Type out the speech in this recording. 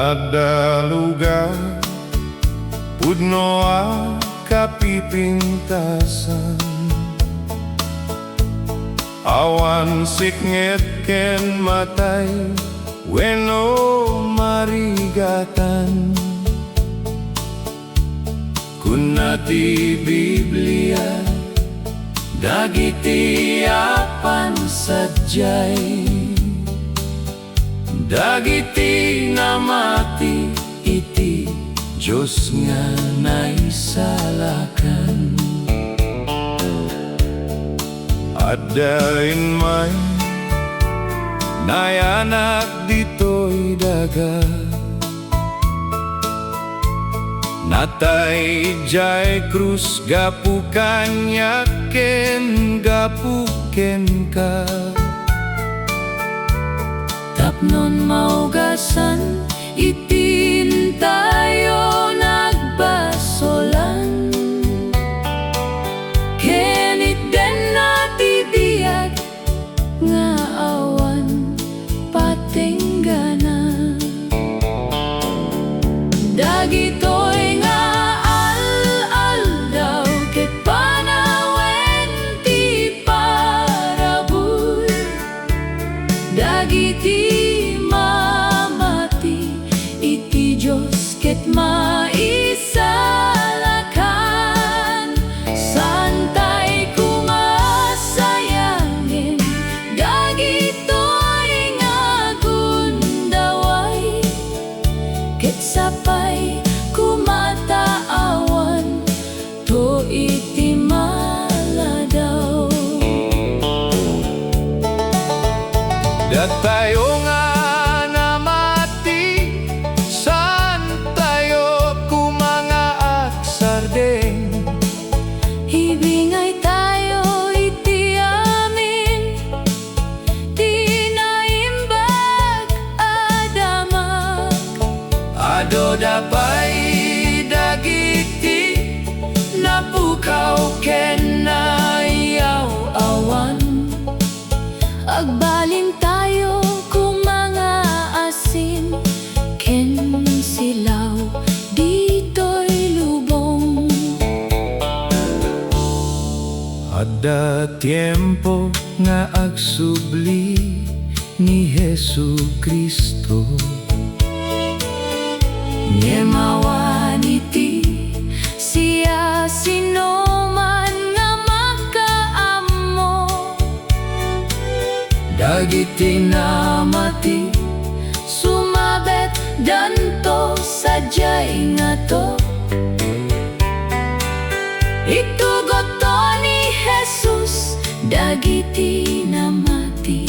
Ada lugar pudno a kapipintasan, awan siknget ken matay weno marigatan. Kunati Biblia dagiti apan sadyay, dagiti namati iti Diyos nga naisalakan. Adain may nayanak dito'y daga, natay jay krus gapukan yaken gapuken ka. Tapnon maugasan itin tayo nagbasolan, kenit den natibiyag nga awan patenggana. Dagitoy nga al daw ket panawen ti parabur, dagiti mamati iti Diyos ket maisalakan. Santay kumasayangin dagitoy nga gundaway, ket sapay kumataawan to iti maladaw. Datayo nga namati, saan tayo kumangaaksardeng? Ibingay tayo iti amin, di naimbag adamak. Ado dapay dagiti napukaw ken nayaw awan. Agbalin tayo kung mga asin, ken silaw dito'y lubong. Ada tiempo nga agsubli ni Jesucristo, Ngemawan iti siya sinoman nga makaammo, dagiti namati sumabet danto sadyay nga to. Itugot to ni Jesus dagiti namati